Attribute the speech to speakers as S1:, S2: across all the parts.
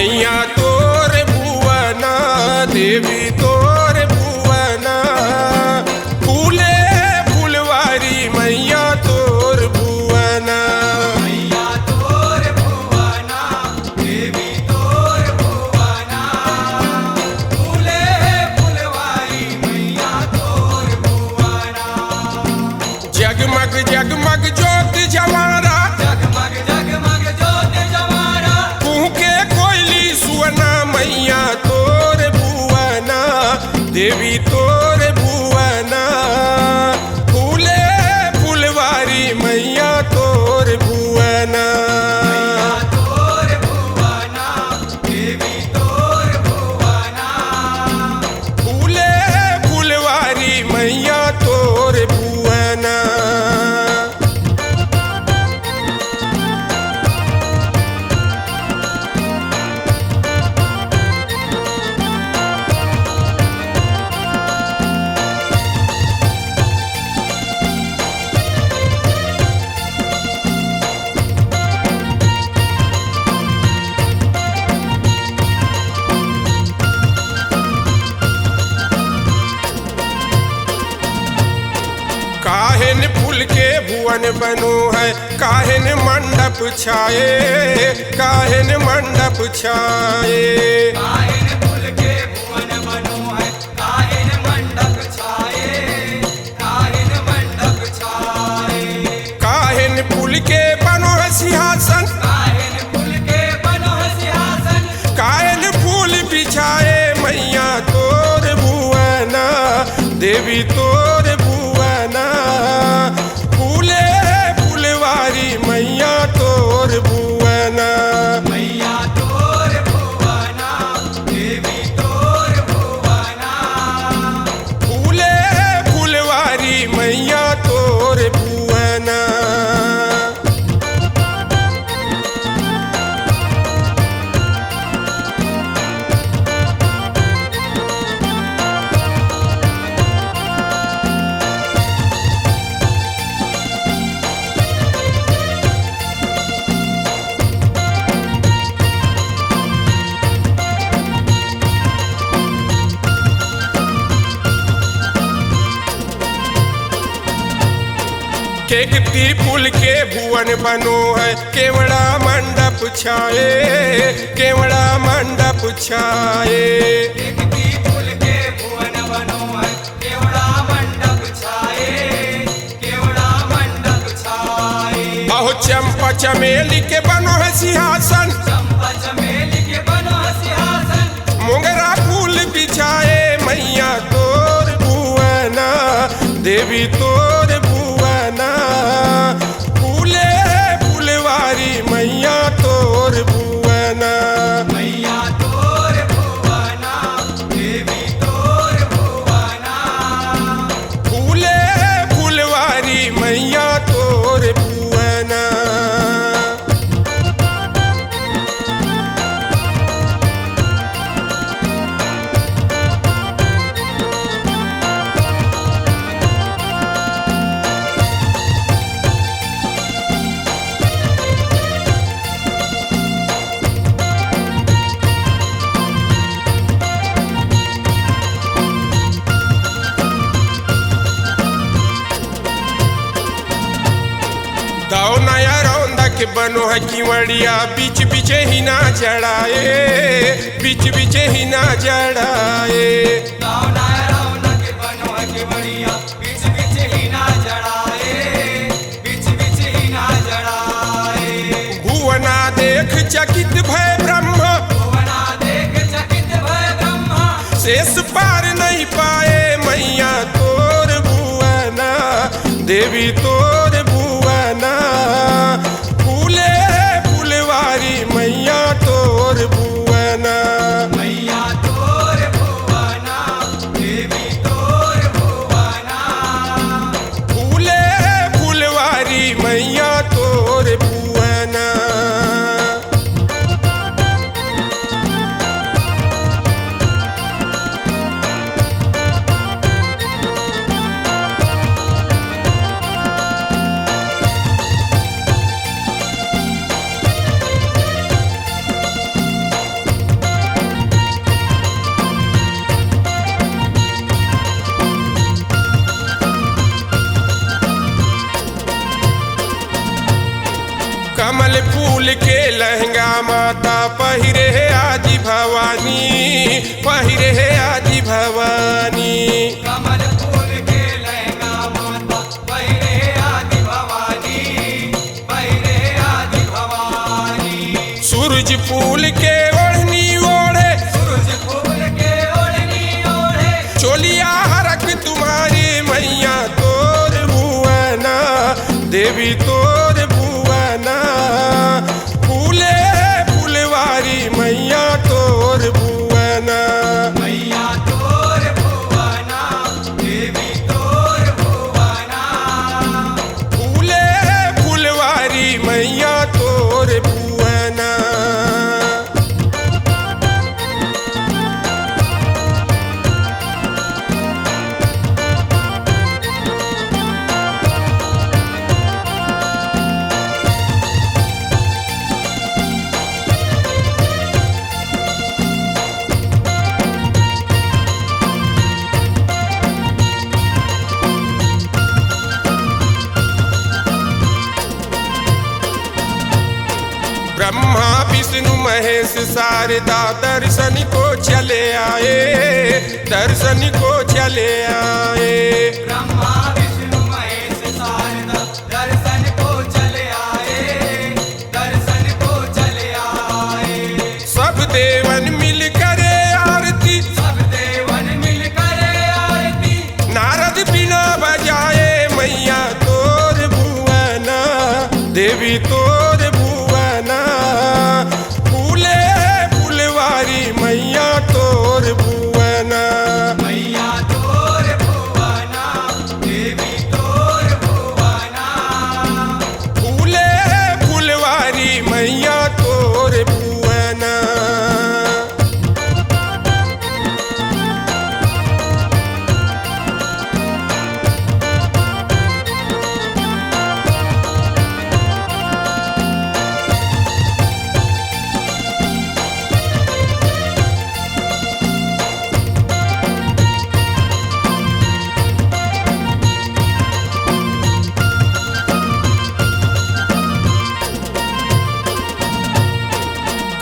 S1: मैया तोर भुवना देवी तोर भुवना फूले फुलवारी मैया तोर भुवना
S2: मैया तोर भुवना देवी तोर भुवना फूले फुलवारी मैया तोर भुवना
S1: जगमग जगमग ज्योत जवारा
S2: जगमग जगमग ज्योत जवारा
S1: कुहके कोयली सुवना मैया तोर भुवना देवी तोर भुवना फूले फुलवारी मैया तोर भुवना
S2: मैया तोर भुवना देवी तोर भुवना
S1: फूले फुलवारी मैया तोर भुवना काहिन फूल के भुवन बनो है काहिन मंडप छाए काहिन मंडप छाए
S2: काहिन फूल के भुवन बनो है काहिन मंडप छाए काहिन मंडप छाए
S1: काहिन फूल के बनो है सिंहासन
S2: काहिन फूल के बनो है सिंहासन
S1: काहिन फूल बिछाए मैया तोर भुवना देवी तोर भुवना फूले फुलवारी मैया तोर भुवना
S2: मैया तोर भुवना देवी तोर भुवना
S1: फूले फुलवारी मैया तोर भुवना केकती फूल के भुवन बनो है केवड़ा मंडप छाए केवड़ा मंडप छाए
S2: देखती फूल के भुवन बनो है केवड़ा मंडप छाए केवड़ा मंडप छाए
S1: बहु चंपा चमेली के बनो है सिंहासन
S2: चंपा चमेली के बनो है सिंहासन
S1: मोगरा फूल बिछाए मैया तोर भुवना देवी तोर भुवना फूले फुलवारी मैया तोर भुवना
S2: मैया तोर भुवना देवी तोर भुवना
S1: फूले फुलवारी मैया तोर भुवना दाओ नया रौंदा के बनो है किवड़िया बीच बीच ही ना जड़ाए बीच बीच ही ना जड़ाए
S2: गावना रौना के बनो है के बढ़िया बीच बीच ही ना जड़ाए बीच बीच ही ना जड़ाए
S1: भुवना देख चकित भय ब्रह्म
S2: भुवना देख चकित भय ब्रह्मा
S1: शेष पार नहीं पाए मैया तोर भुवना देवी तोर भुवना फूले फुलवारी मैया तोर भुवना
S2: मैया तोर भुवना देवी तोर भुवना
S1: फूले फुलवारी मैया तोर भुवना फूल के लहंगा माता पहिरे है आदि भवानी, पहिरे है आदि भवानी।
S2: कमल फूल के लहंगा माता पहिरे आदि भवानी, पहिरे आदि भवानी।
S1: सूरज फूल के ओढ़नी ओढ़े,
S2: सूरज फूल के ओढ़नी ओढ़े,
S1: चोलिया हरक तुम्हारी मैया तोर भुवना, देवी तोर भुवना। फूले फुलवारी मैया तोर भुवना,
S2: मैया तोर भुवना, देवी तोर भुवना।
S1: फूले फुलवारी मैया तोर भुवना। ब्रह्मा विष्णु महेश शारदा दर्शन को चले आए, दर्शन को चले आए।
S2: ब्रह्मा विष्णु महेश शारदा दर्शन को चले आए, दर्शन को चले आए।
S1: सब देवन मिल करे आरती,
S2: सब देवन मिल करे आरती।
S1: नारद बिना बजाए मैया तोर भुवना, देवी तोर भुवना। फूले फुलवारी मैया तोर भुवना,
S2: मैया तोर भुवना, देवी तोर भुवना।
S1: फूले फुलवारी मैया तोर भुवना।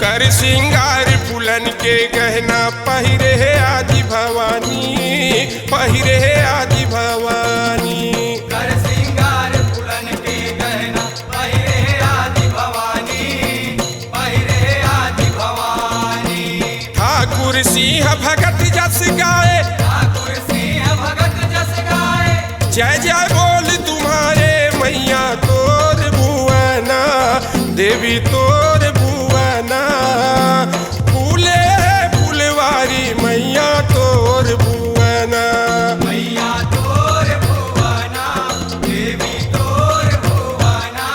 S1: कर श्रृंगार फूलन के गहना पहिरे है आदि भवानी, पहिरे है आदि भवानी।
S2: कर श्रृंगार फूलन के गहना पहिरे आदि भवानी, पहिरे आदि भवानी।
S1: ठाकुर सिंह भगत जस गाए,
S2: ठाकुर सिंह भगत जस गाए।
S1: जय जय बोल तुम्हारे मैया तोर भुवना, देवी तोर भुवना। फूले फुलवारी मैया तोर भुवना,
S2: मैया तोर भुवना, देवी तोर भुवना।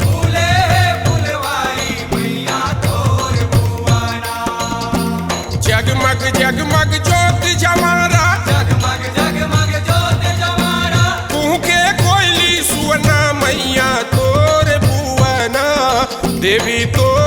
S2: फूले फुलवारी मैया तोर भुवना।
S1: जगमग जगमग ज्योत जमारा,
S2: जगमग जगमग ज्योत जमारा।
S1: के कोयली सुवना मैया तोर भुवना, देवी तोर